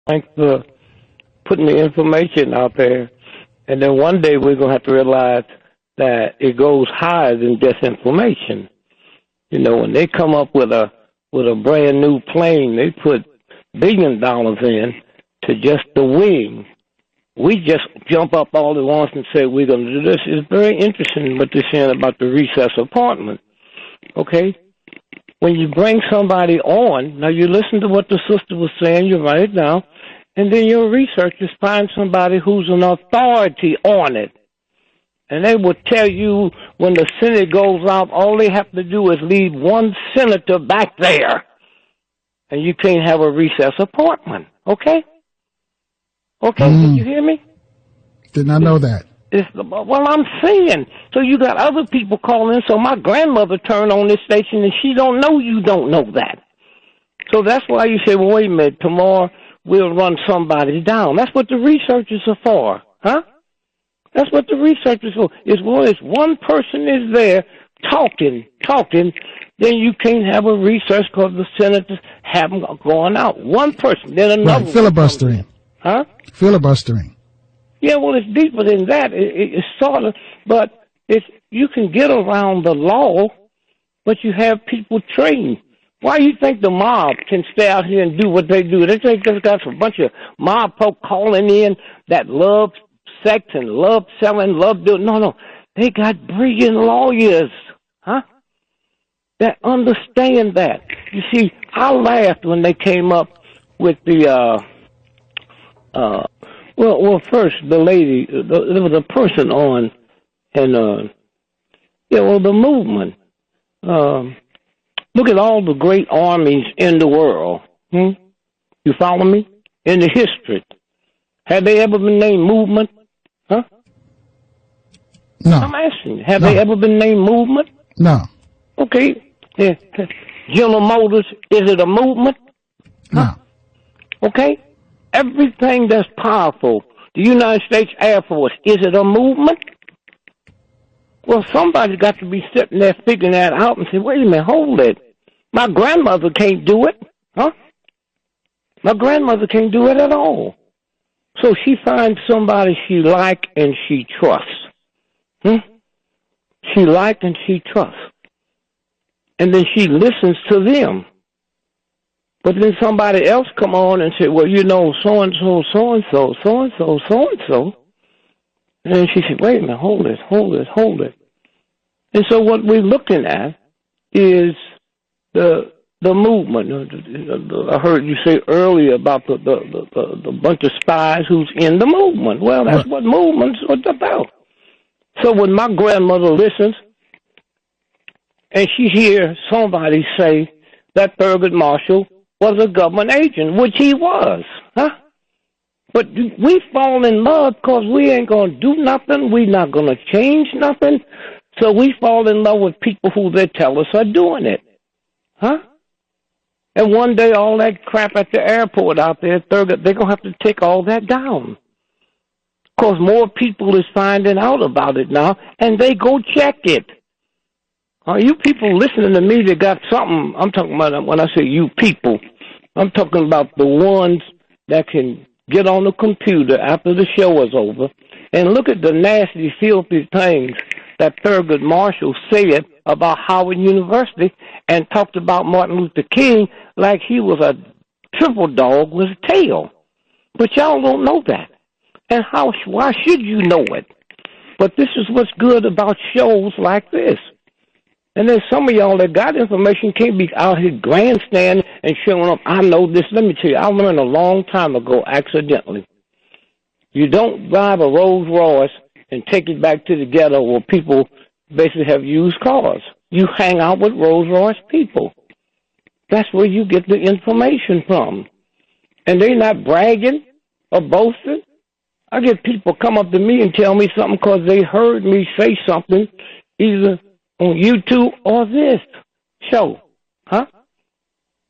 Thanks for putting the information out there. And then one day we're going to have to realize that it goes higher than just information. You know, when they come up with a brand new plane, they put $billions in to just the wing. We just jump up all at once and say we're going to do this. It's very interesting what they're saying about the recess apartment. Okay? When you bring somebody on, now you listen to what the sister was saying, you write it down, and then your researchers find somebody who's an authority on it. And they will tell you when the Senate goes out, all they have to do is leave one senator back there. And you can't have a recess apartment. Okay? Okay, Did you hear me? Did not know that. Well, I'm saying. So you got other people calling. So my grandmother turned on this station, and she don't know you don't know that. So that's why you say, well, wait a minute, tomorrow we'll run somebody down. That's what the researchers are for, huh? That's what the researchers are for. If one person is there talking, then you can't have a research because the senators have them going out. One person, then another. Right, filibustering. Huh? Filibustering. Yeah, well, it's deeper than that. It's sort of, but you can get around the law, but you have people trained. Why do you think the mob can stay out here and do what they do? They think there's got a bunch of mob folk calling in that love sex and love selling, love doing. No. They got brilliant lawyers, huh? That understand that. You see, I laughed when they came up with the, well, first, the lady, there was a person on, and, the movement. Look at all the great armies in the world. You follow me? In the history. Have they ever been named movement? Huh? No. I'm asking you. Have they ever been named movement? No. Okay. Yeah. General Motors, is it a movement? No. Okay. Everything that's powerful, the United States Air Force, is it a movement? Well, somebody's got to be sitting there figuring that out and say, wait a minute, hold it. My grandmother can't do it, huh? My grandmother can't do it at all. So she finds somebody she like and she trusts. She like and she trusts. And then she listens to them. But then somebody else come on and say, well, so-and-so, so-and-so, so-and-so, so-and-so. And then she said, wait a minute, hold it. And so what we're looking at is the movement. I heard you say earlier about the bunch of spies who's in the movement. Well, that's what movement's about. So when my grandmother listens and she hears somebody say that Thurgood Marshall was a government agent, which he was, huh? But we fall in love because we ain't going to do nothing. We're not going to change nothing. So we fall in love with people who they tell us are doing it, huh? And one day all that crap at the airport out there, Thurgood, they're going to have to take all that down. Because more people is finding out about it now, and they go check it. You people listening to me that got something, I'm talking about when I say you people, I'm talking about the ones that can get on the computer after the show is over and look at the nasty, filthy things that Thurgood Marshall said about Howard University and talked about Martin Luther King like he was a triple dog with a tail. But y'all don't know that. And why should you know it? But this is what's good about shows like this. And then some of y'all that got information can't be out here grandstanding and showing up. I know this. Let me tell you, I learned a long time ago accidentally. You don't drive a Rolls Royce and take it back to the ghetto where people basically have used cars. You hang out with Rolls Royce people. That's where you get the information from. And they're not bragging or boasting. I get people come up to me and tell me something because they heard me say something either on YouTube or this show, huh?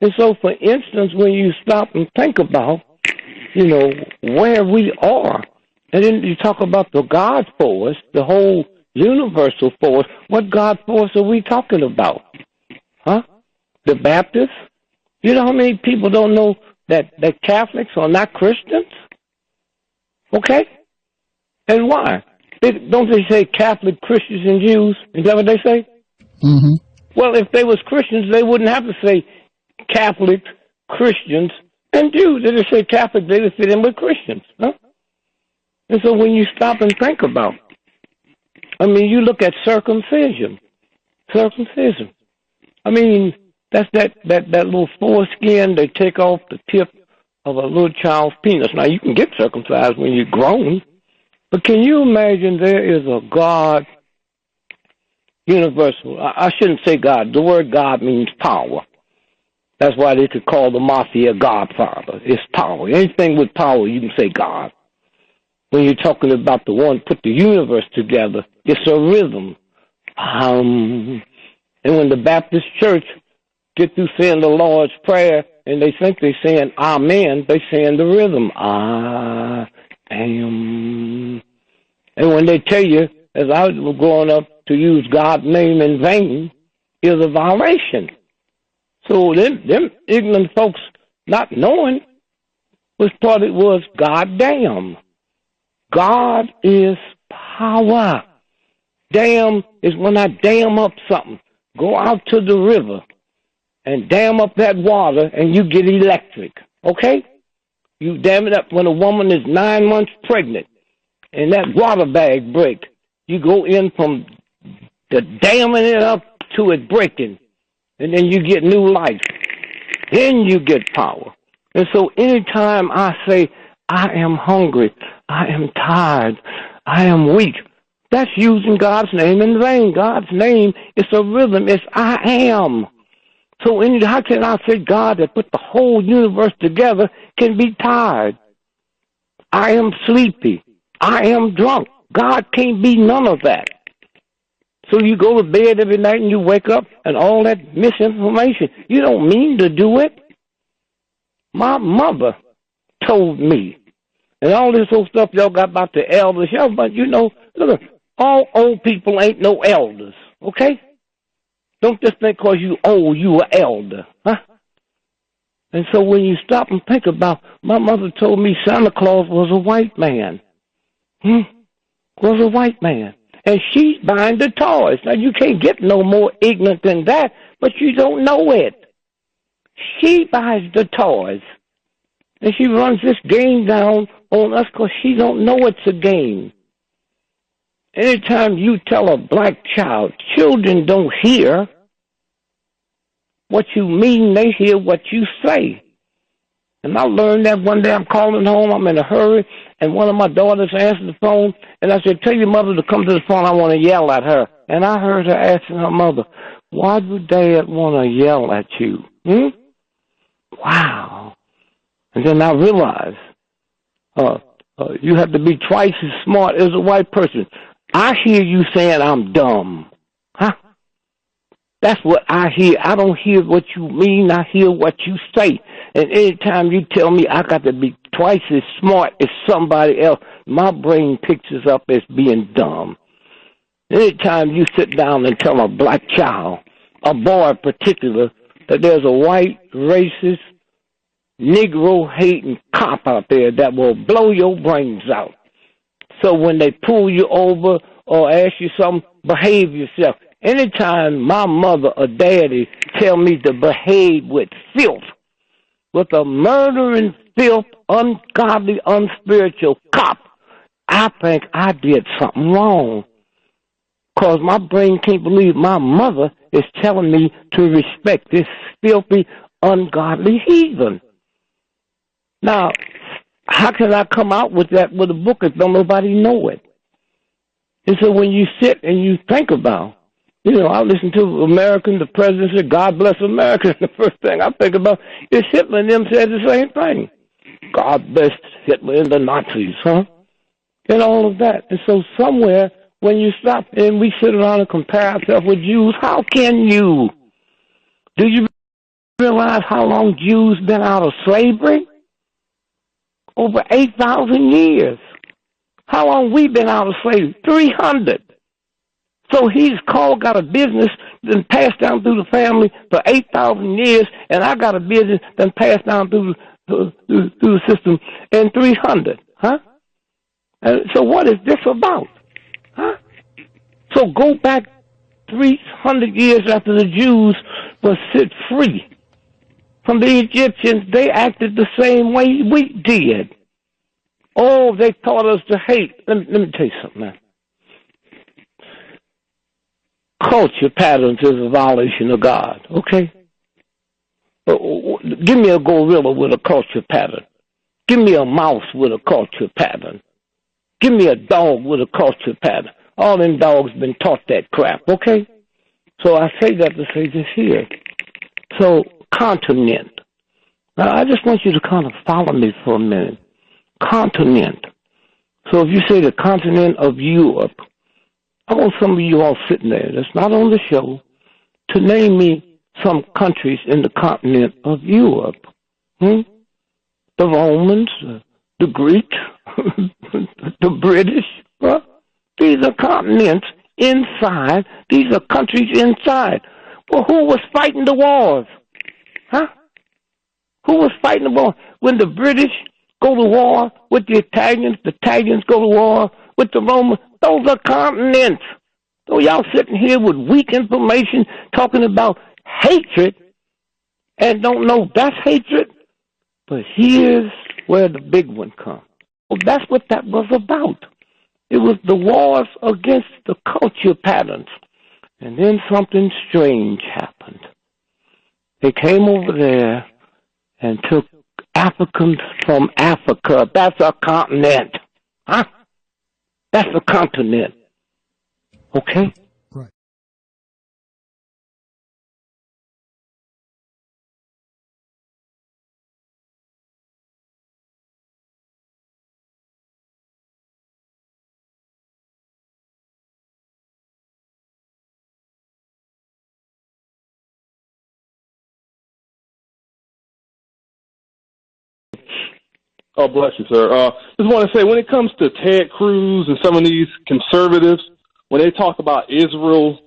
And so, for instance, when you stop and think about, where we are, and then you talk about the God force, the whole universal force, what God force are we talking about, huh? The Baptists? You know how many people don't know that Catholics are not Christians? Okay? And why? Don't they say Catholic, Christians, and Jews? Is that what they say? Mm-hmm. Well, if they was Christians, they wouldn't have to say Catholics, Christians, and Jews. They just say Catholic, they just fit in with Christians. Huh? And so when you stop and think about it, I mean, you look at circumcision. Circumcision. I mean, that's that little foreskin they take off the tip of a little child's penis. Now, you can get circumcised when you're grown, but can you imagine there is a God, universal? I shouldn't say God. The word God means power. That's why they could call the mafia Godfather. It's power. Anything with power, you can say God. When you're talking about the one put the universe together, it's a rhythm. And when the Baptist church get through saying the Lord's Prayer and they think they're saying Amen, they're saying the rhythm. I am. And when they tell you, as I was growing up, to use God's name in vain is a violation. So them ignorant folks not knowing was thought it was goddamn. God is power. Dam is when I dam up something. Go out to the river and dam up that water and you get electric. Okay? You dam it up when a woman is 9 months pregnant and that water bag break. You go in from the damming it up to it breaking. And then you get new life. Then you get power. And so anytime I say, I am hungry, I am tired, I am weak, that's using God's name in vain. God's name is a rhythm. It's I am. So how can I say God that put the whole universe together can be tired? I am sleepy. I am drunk. God can't be none of that. So you go to bed every night and you wake up and all that misinformation. You don't mean to do it. My mother told me. And all this old stuff y'all got about the elders, but look, all old people ain't no elders, okay? Don't just think because you old, you an elder, huh? And so when you stop and think about, my mother told me Santa Claus was a white man. Was a white man. And she's buying the toys. Now, you can't get no more ignorant than that, but you don't know it. She buys the toys. And she runs this game down on us because she don't know it's a game. Anytime you tell a black child, children don't hear what you mean, they hear what you say. And I learned that one day I'm calling home, I'm in a hurry, and one of my daughters answered the phone, and I said, tell your mother to come to the phone, I want to yell at her. And I heard her asking her mother, why would Dad want to yell at you? Wow. And then I realized, you have to be twice as smart as a white person. I hear you saying I'm dumb. Huh? That's what I hear. I don't hear what you mean. I hear what you say. And anytime you tell me I got to be twice as smart as somebody else, my brain pictures up as being dumb. Anytime you sit down and tell a black child, a boy in particular, that there's a white, racist, Negro-hating cop out there that will blow your brains out. So when they pull you over or ask you something, behave yourself. Anytime my mother or daddy tell me to behave with filth, with a murdering, filth, ungodly, unspiritual cop, I think I did something wrong. Because my brain can't believe my mother is telling me to respect this filthy, ungodly heathen. Now, how can I come out with that with a book if don't nobody know it? And so when you sit and you think about, I listen to American, the president said, God bless America. The first thing I think about is Hitler and them said the same thing. God bless Hitler and the Nazis, huh? And all of that. And so somewhere when you stop and we sit around and compare ourselves with Jews, how can you? Do you realize how long Jews been out of slavery? Over 8,000 years. How long we been out of slavery? 300. So he's got a business that passed down through the family for 8,000 years, and I got a business that passed down through through the system in 300, huh? And so what is this about, huh? So go back 300 years after the Jews were set free from the Egyptians. They acted the same way we did. Oh, they taught us to hate. Let me tell you something, man. Culture patterns is a violation of God, okay? Give me a gorilla with a culture pattern. Give me a mouse with a culture pattern. Give me a dog with a culture pattern. All them dogs been taught that crap, okay? So I say that to say this here. So, continent. Now, I just want you to kind of follow me for a minute. Continent. So if you say the continent of Europe, I want some of you all sitting there that's not on the show to name me some countries in the continent of Europe. The Romans, the Greeks, the British. Huh? These are continents inside. These are countries inside. Well, who was fighting the wars? Huh? Who was fighting the war? When the British go to war with the Italians go to war with the Romans. Those are continents. So y'all sitting here with weak information talking about hatred and don't know that's hatred. But here's where the big one comes. Well, that's what that was about. It was the wars against the culture patterns. And then something strange happened. They came over there and took Africans from Africa. That's a continent. Huh? That's a continent. Okay? Right. Oh, bless you, sir. Just want to say, when it comes to Ted Cruz and some of these conservatives, when they talk about Israel,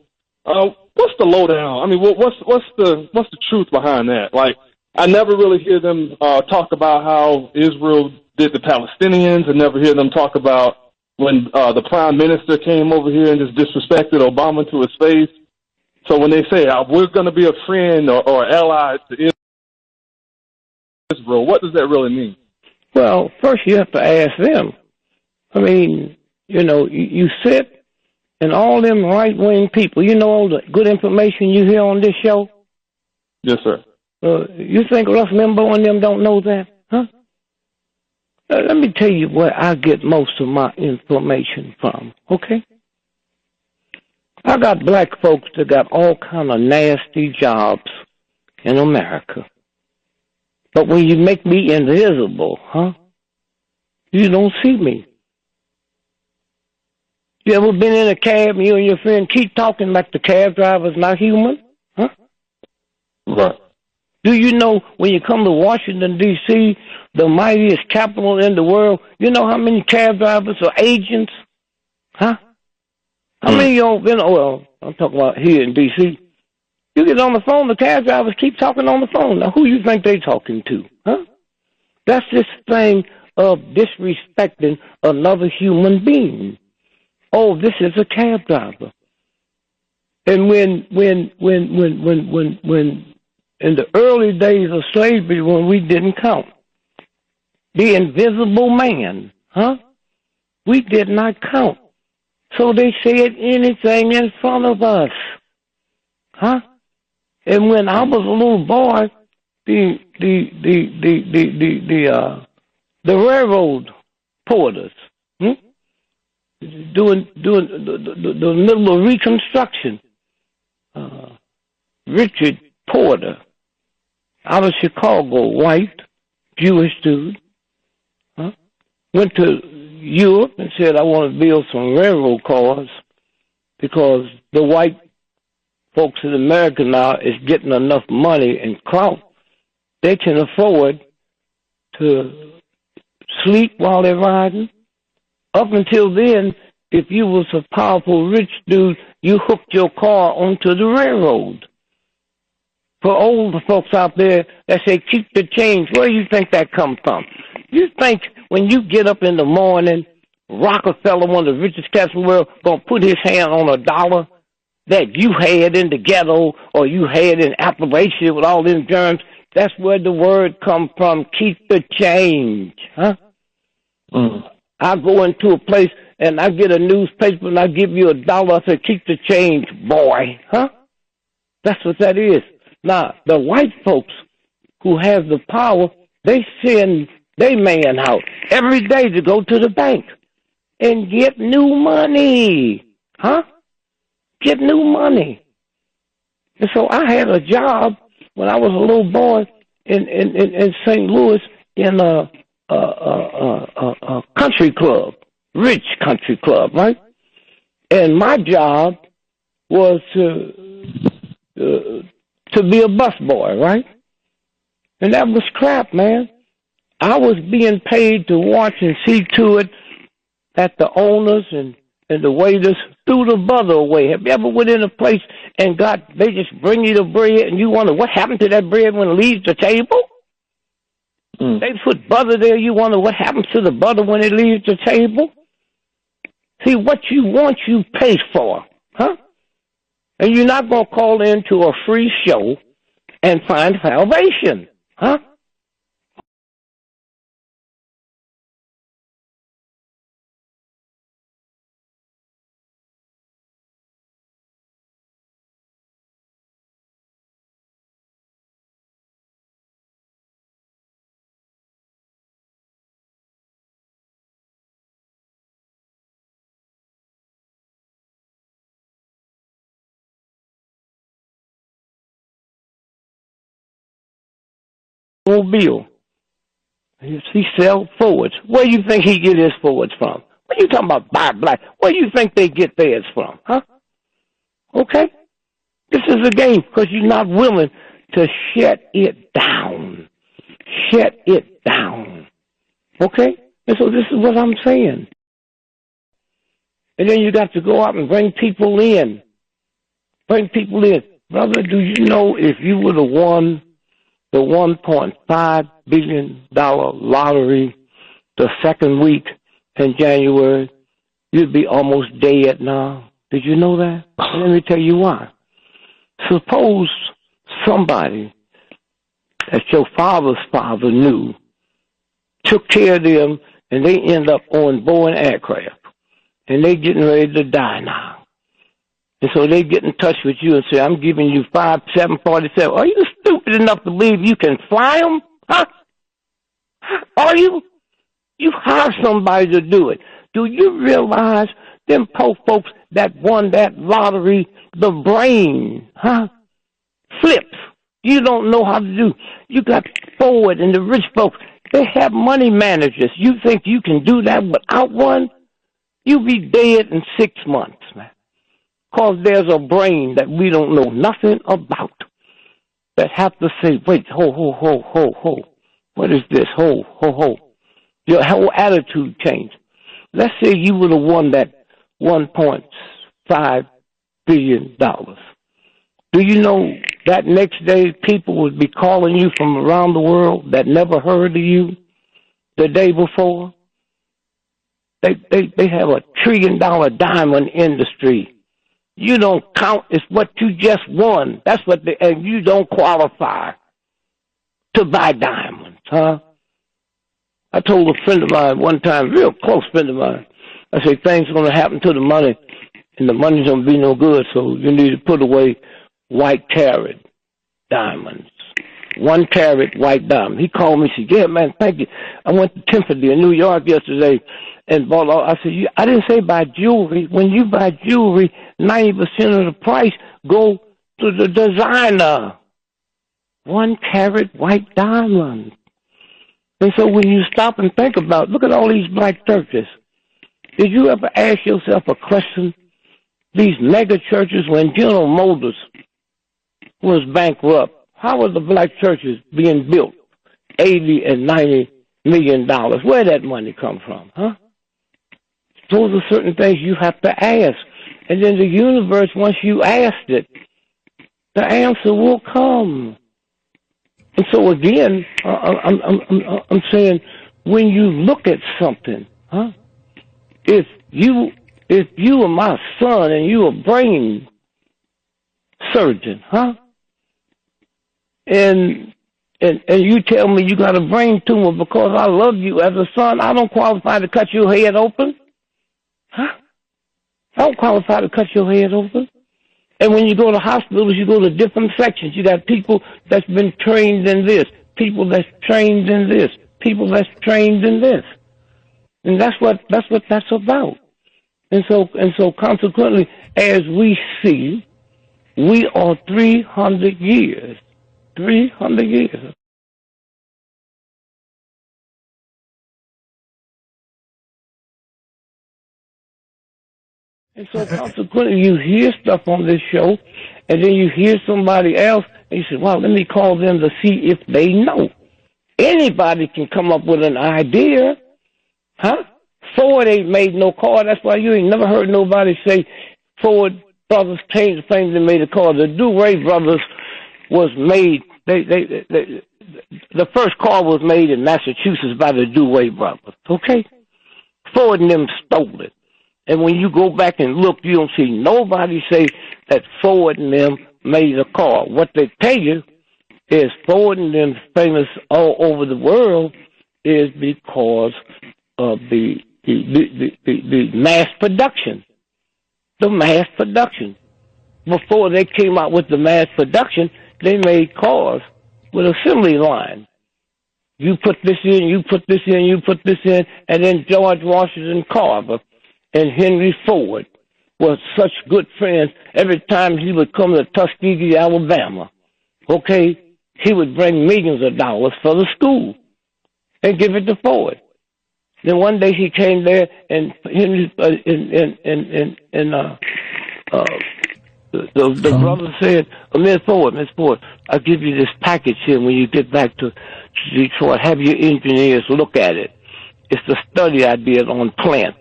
what's the lowdown? I mean, what's the truth behind that? Like, I never really hear them talk about how Israel did the Palestinians. I never hear them talk about when the prime minister came over here and just disrespected Obama to his face. So when they say we're going to be a friend or ally to Israel, what does that really mean? Well, first you have to ask them. I mean, you sit and all them right-wing people, all the good information you hear on this show? Yes, sir. You think Russ Limbaugh and them don't know that? Huh? Let me tell you where I get most of my information from, okay? I got black folks that got all kind of nasty jobs in America. But when you make me invisible, you don't see me. You ever been in a cab and you and your friend keep talking like the cab driver's not human? Huh? Right. Do you know when you come to Washington, D.C., the mightiest capital in the world, you know how many cab drivers are agents? Huh? How many of y'all been, well, I'm talking about here in D.C., you get on the phone, the cab drivers keep talking on the phone. Now, who you think they talking to? Huh? That's this thing of disrespecting another human being. Oh, this is a cab driver. And when in the early days of slavery, when we didn't count, the invisible man, we did not count. So they said anything in front of us, And when I was a little boy, the railroad porters, doing the middle of Reconstruction, Richard Porter, out of Chicago, white, Jewish dude, went to Europe and said, I want to build some railroad cars because the white folks in America now is getting enough money and clout. They can afford to sleep while they're riding. Up until then, if you was a powerful rich dude, you hooked your car onto the railroad. For older folks out there that say, keep the change, where do you think that comes from? You think when you get up in the morning, Rockefeller, one of the richest cats in the world, going to put his hand on a dollar that you had in the ghetto or you had in Appalachia with all them germs? That's where the word comes from, keep the change, huh? I go into a place and I get a newspaper and I give you $1. I say, keep the change, boy, huh? That's what that is. Now, the white folks who have the power, they send their man out every day to go to the bank and get new money, huh? Get new money. And so I had a job when I was a little boy in St. Louis in a country club, rich country club, right? And my job was to be a busboy, right? And that was crap, man. I was being paid to watch and see to it that the owners and the waiters threw the butter away. Have you ever went in a place and they just bring you the bread and you wonder what happened to that bread when it leaves the table? They put butter there, you wonder what happens to the butter when it leaves the table? See, what you want, you pay for, huh? And you're not going to call into a free show and find salvation, huh? Mobile. He sells Fords. Where do you think he get his Fords from? What are you talking about, black? Where do you think they get theirs from, huh? Okay? This is a game because you're not willing to shut it down. Shut it down. Okay? And so this is what I'm saying. And then you got to go out and bring people in. Bring people in. Brother, do you know if you would have won the $1.5 billion lottery the second week in January, you'd be almost dead now? Did you know that? And let me tell you why. Suppose somebody that your father's father knew took care of them and they end up on Boeing aircraft and they getting ready to die now. And so they get in touch with you and say, I'm giving you 747. Are you stupid enough to believe you can fly them? Huh? Are you? You hire somebody to do it. Do you realize them poor folks that won that lottery, the brain, huh? Flips. You don't know how to do. You got Ford and the rich folks. They have money managers. You think you can do that without one? You'll be dead in 6 months, man. Because there's a brain that we don't know nothing about that have to say, wait, ho. What is this? Ho. Your whole attitude changed. Let's say you would have won that $1.5 billion. Do you know that next day people would be calling you from around the world that never heard of you the day before? They have a $1 trillion diamond industry. You don't count as what you just won. That's what and you don't qualify to buy diamonds, huh? I told a friend of mine one time, real close friend of mine, I said, things are going to happen to the money, and the money's going to be no good, so you need to put away white carat diamonds. 1 carat white diamond. He called me and said, yeah, man, thank you. I went to Tiffany in New York yesterday and bought all. I said, I didn't say buy jewelry. When you buy jewelry, 90% of the price go to the designer. 1 carat white diamond. And so when you stop and think about it, look at all these black churches. Did you ever ask yourself a question? These mega churches, when General Motors was bankrupt, how were the black churches being built? $80 and $90 million. Where did that money come from, huh? Those are certain things you have to ask. And then the universe, once you asked it, The answer will come. And so again, I'm saying, when you look at something, huh? If you are my son and you a brain surgeon, huh? And you tell me you got a brain tumor because I love you as a son, I don't qualify to cut your head open, huh? I don't qualify to cut your head open. And when you go to hospitals, you go to different sections. You got people that's been trained in this, people that's trained in this, people that's trained in this. And that's what that's about. And so consequently, as we see, we are 300 years. 300 years. And so consequently, you hear stuff on this show, and then you hear somebody else, and you say, well, let me call them to see if they know. Anybody can come up with an idea, huh? Ford ain't made no car. That's why you ain't never heard nobody say Ford Brothers changed the things that made a car. The DeWay Brothers was made, the first car was made in Massachusetts by the DeWay Brothers, okay? Ford and them stole it. And when you go back and look, you don't see nobody say that Ford and them made a car. What they tell you is Ford and them famous all over the world is because of the mass production. The mass production. Before they came out with the mass production, they made cars with assembly line. You put this in, you put this in, you put this in, and then George Washington Carver and Henry Ford were such good friends. Every time he would come to Tuskegee, Alabama, okay, he would bring millions of dollars for the school and give it to Ford. Then one day he came there, and Henry the brother said, Miss Ford, I'll give you this package here when you get back to Detroit. Have your engineers look at it. It's the study I did on plants.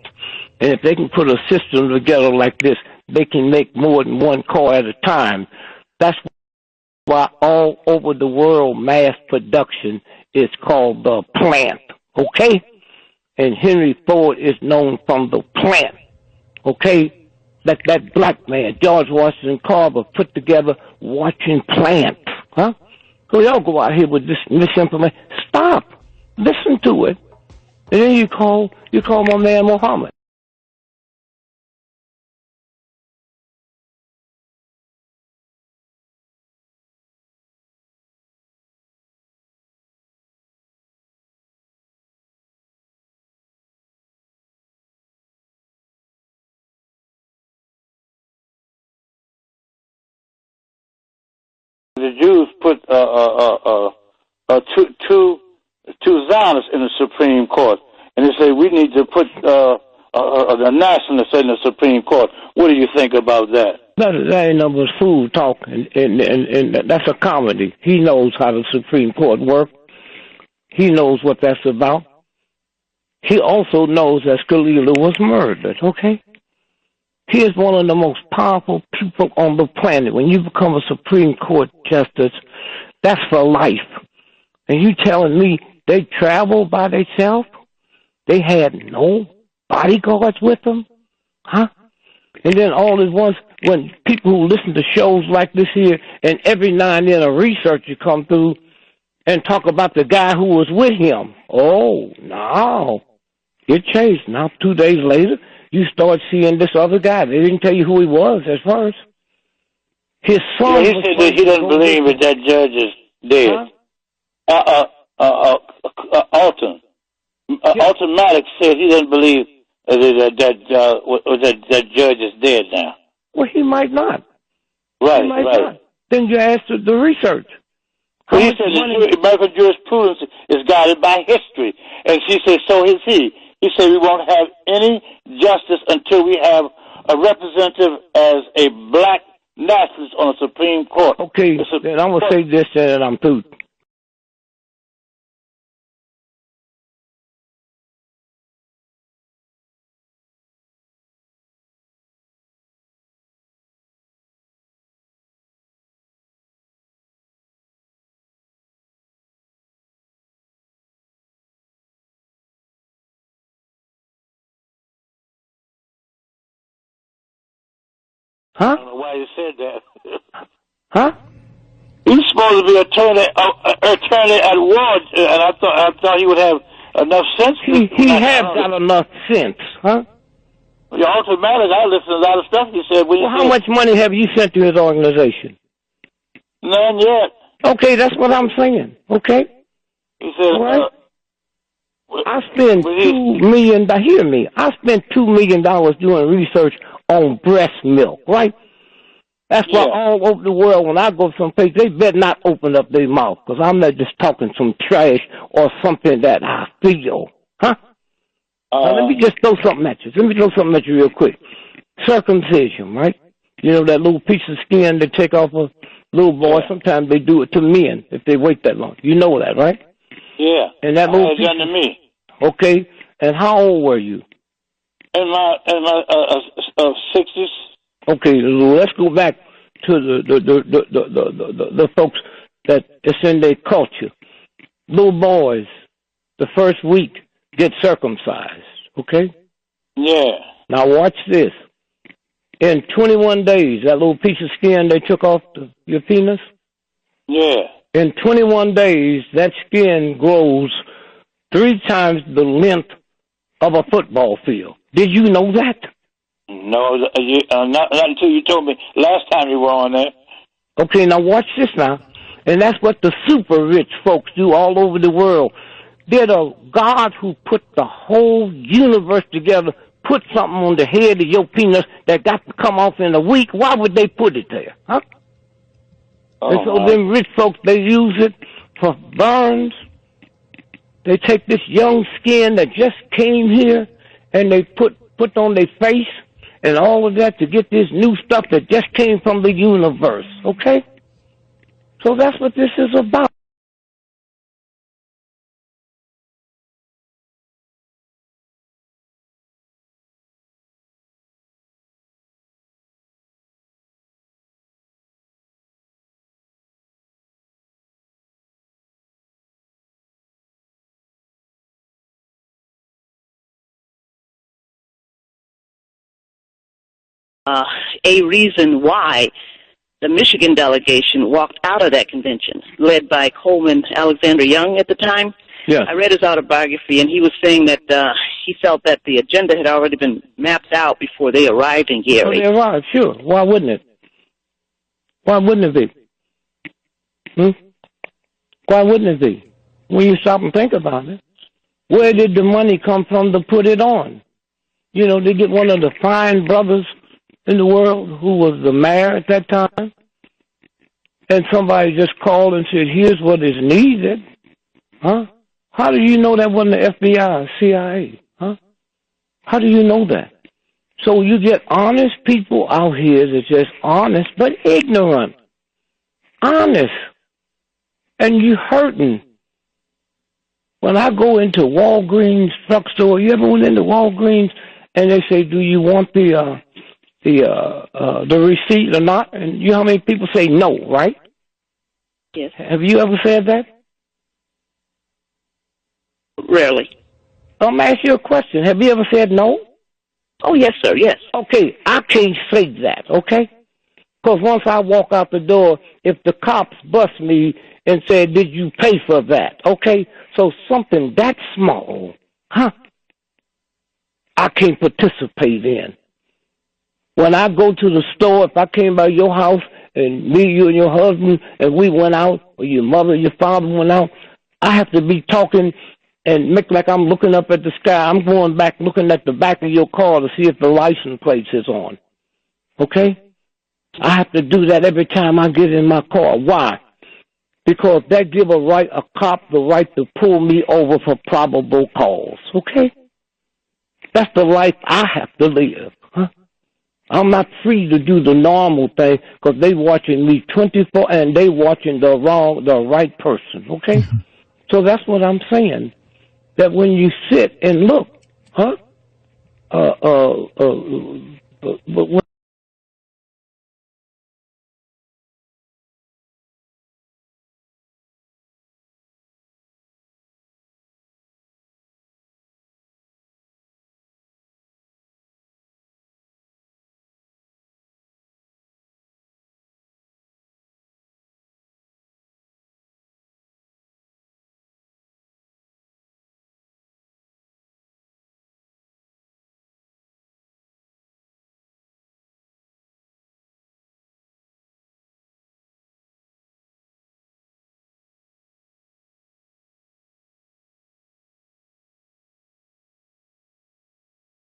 And if they can put a system together like this, they can make more than one car at a time. That's why all over the world mass production is called the plant, okay? And Henry Ford is known from the plant, okay? That black man, George Washington Carver, put together watching plants, huh? So y'all go out here with this misinformation. Stop. Listen to it. And then you call my man Muhammad. The Jews put two Zionists in the Supreme Court, and they say we need to put the nationalists in the Supreme Court. What do you think about that? That ain't no but fool talk, and that's a comedy. He knows how the Supreme Court works. He knows what that's about. He also knows that Scalia was murdered, okay? He is one of the most powerful people on the planet. When you become a Supreme Court justice, that's for life. And you telling me they travel by themselves? They had no bodyguards with them? Huh? And then all at once, when people who listen to shows like this here, and every now and then a researcher come through and talk about the guy who was with him. Oh, no. It changed. Now, 2 days later, you start seeing this other guy. They didn't tell you who he was at first. His son. Yeah, he said that he doesn't believe that judge is dead. Huh? Alton. Alton Maddox said he doesn't believe that judge is dead now. Well, he might not. Right, he might right. Not. Then you ask the research. Well, he said that American jurisprudence is guided by history. And she said, so is he. He said we won't have any justice until we have a representative as a black nationalist on the Supreme Court. Okay, then I'm going to say this and I'm through. Huh? I don't know why you said that. Huh? He's supposed to be attorney at war, and I thought he would have enough sense. He has got enough sense, huh? The automatic, I listen to a lot of stuff he said. Well, how much money have you sent to his organization? None yet. Okay, that's what I'm saying. Okay. He said, right. I spent $2 million. Hear me. I spent $2 million doing research on breast milk. Right. That's why all over the world, when I go someplace, they better not open up their mouth, because I'm not just talking some trash or something that I feel. Huh? Now, let me just throw something at you. Let me throw something at you real quick. Circumcision, right? You know, that little piece of skin they take off a little boy. Sometimes they do it to men if they wait that long. You know that, right? Yeah. And that little piece done to me. Okay. And how old were you? In my 60s. Okay, let's go back to the folks that it's in their culture. Little boys, the first week, get circumcised, okay? Yeah. Now watch this. In 21 days, that little piece of skin they took off your penis? Yeah. In 21 days, that skin grows 3 times the length of a football field. Did you know that? No, not until you told me last time you were on there. Okay, now watch this now. And that's what the super rich folks do all over the world. They're the God who put the whole universe together, put something on the head of your penis that got to come off in a week. Why would they put it there? Huh? And so them rich folks, they use it for burns. They take this young skin that just came here and they put on their face and all of that to get this new stuff that just came from the universe, okay? So that's what this is about. A reason why the Michigan delegation walked out of that convention, led by Coleman Alexander Young at the time. Yes. I read his autobiography, and he was saying that he felt that the agenda had already been mapped out before they arrived in Gary. Oh, they arrived, sure. Why wouldn't it? Why wouldn't it be? Why wouldn't it be? When you stop and think about it, where did the money come from to put it on? You know, they get one of the fine brothers in the world who was the mayor at that time, and somebody just called and said, here's what is needed. Huh? How do you know that wasn't the FBI or CIA? Huh? How do you know that? So you get honest people out here that's just honest but ignorant. Honest. And you hurting. When I go into Walgreens drugstore, you ever went into Walgreens and they say, do you want the receipt or not? And you know how many people say no, right? Yes. Have you ever said that? Rarely. I'm going to ask you a question. Have you ever said no? Oh, yes, sir, yes. Okay, I can't say that, okay? Because once I walk out the door, if the cops bust me and say, did you pay for that? Okay, so something that small, I can't participate in. When I go to the store, if I came by your house and me, you, and your husband, and we went out, or your mother, your father went out, I have to be talking and make like I'm looking up at the sky. I'm going back looking at the back of your car to see if the license plate is on. Okay? I have to do that every time I get in my car. Why? Because that give a cop the right to pull me over for probable cause. Okay? That's the life I have to live. I'm not free to do the normal thing because they watching me 24 and they watching the right person. Okay? So that's what I'm saying. That when you sit and look, but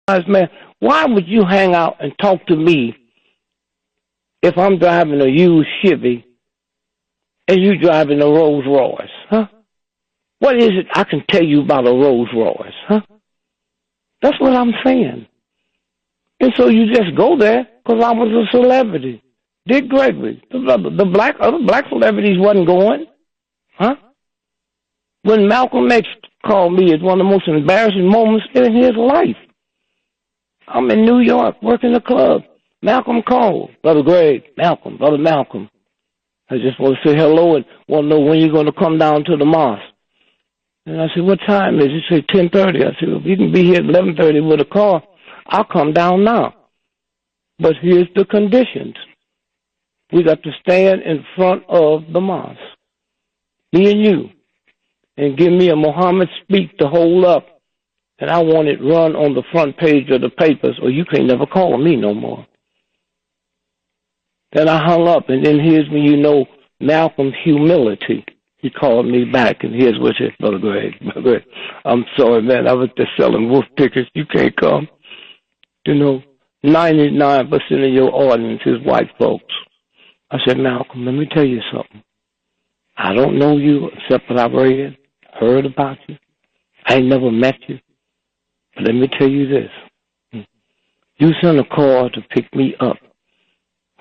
man, why would you hang out and talk to me if I'm driving a used Chevy and you driving a Rolls Royce, huh? What is it I can tell you about a Rolls Royce, huh? That's what I'm saying. And so you just go there because I was a celebrity. Dick Gregory, the other black celebrities wasn't going, huh? When Malcolm X called me, it's one of the most embarrassing moments in his life. I'm in New York working a club. Malcolm called, Brother Greg, Malcolm, Brother Malcolm. I just want to say hello and want to know when you're going to come down to the mosque. And I said, what time is it? He said, 10:30. I said, well, if you can be here at 11:30 with a car, I'll come down now. But here's the conditions. We got to stand in front of the mosque, me and you, and give me a Muhammad speak to hold up. And I want it run on the front page of the papers, or you can't never call me no more. Then I hung up, and then here's when you know Malcolm's humility. He called me back, and here's what he said, Brother Greg, I'm sorry, man, I was just selling wolf tickets. You can't come. You know, 99% of your audience is white folks. I said, Malcolm, let me tell you something. I don't know you except what I've read, heard about you. I ain't never met you. But let me tell you this. You sent a car to pick me up.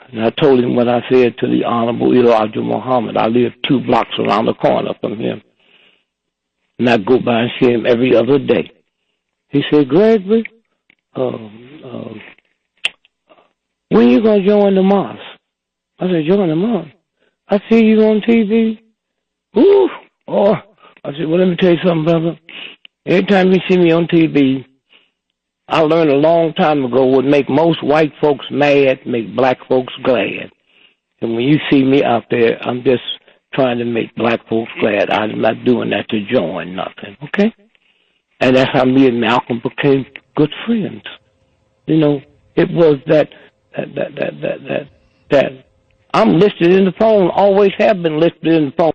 And I told him what I said to the Honorable Elijah Muhammad. I live 2 blocks around the corner from him. And I go by and see him every other day. He said, Gregory, when you going to join the mosque? I said, join the mosque? I see you on TV. Ooh. Oh. I said, well, let me tell you something, brother. Every time you see me on TV, I learned a long time ago what make most white folks mad, make black folks glad. And when you see me out there, I'm just trying to make black folks glad. I'm not doing that to join nothing, okay? And that's how me and Malcolm became good friends. You know, it was that I'm listed in the phone, always have been listed in the phone.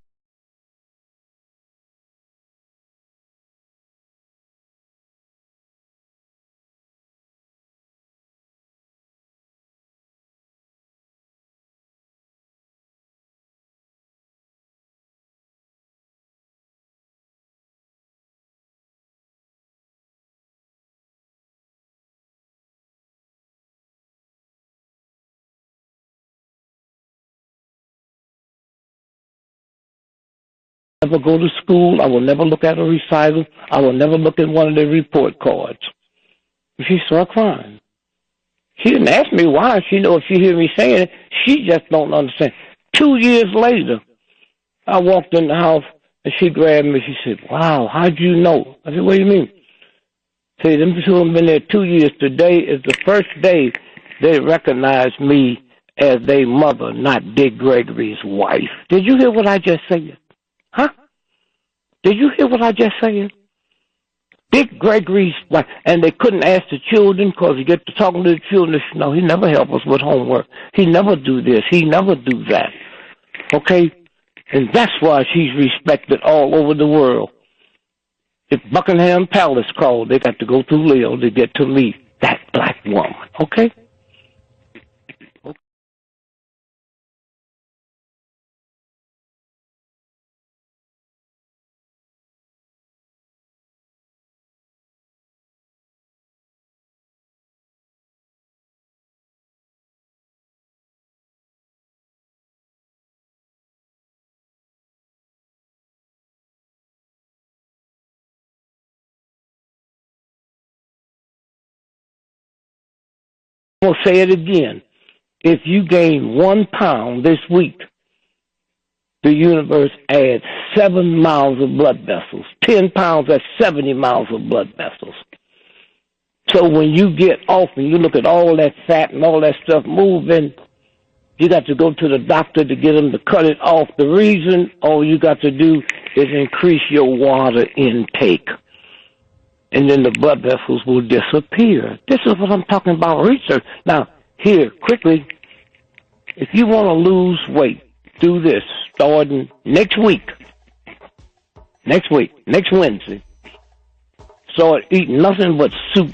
Never go to school. I will never look at a recital. I will never look at one of their report cards. She started crying. She didn't ask me why. She know if she hear me saying it, she just don't understand. 2 years later, I walked in the house and she grabbed me. She said, wow, how'd you know? I said, what do you mean? Say, them two have been there 2 years. Today is the first day they recognized me as their mother, not Dick Gregory's wife. Did you hear what I just said? Huh? Did you hear what I just said? Dick Gregory's wife. And they couldn't ask the children because he get to talking to the children. No, he never help us with homework. He never do this. He never do that. Okay? And that's why she's respected all over the world. If Buckingham Palace called, they got to go through Leo to get to meet that black woman. Okay? I'm going to say it again. If you gain 1 pound this week, the universe adds 7 miles of blood vessels. 10 pounds, that's 70 miles of blood vessels. So when you get off and you look at all that fat and all that stuff moving, you got to go to the doctor to get them to cut it off. The reason all you got to do is increase your water intake. And then the blood vessels will disappear. This is what I'm talking about, research. Now, here, quickly, if you want to lose weight, do this starting next week, next Wednesday. Start eating nothing but soup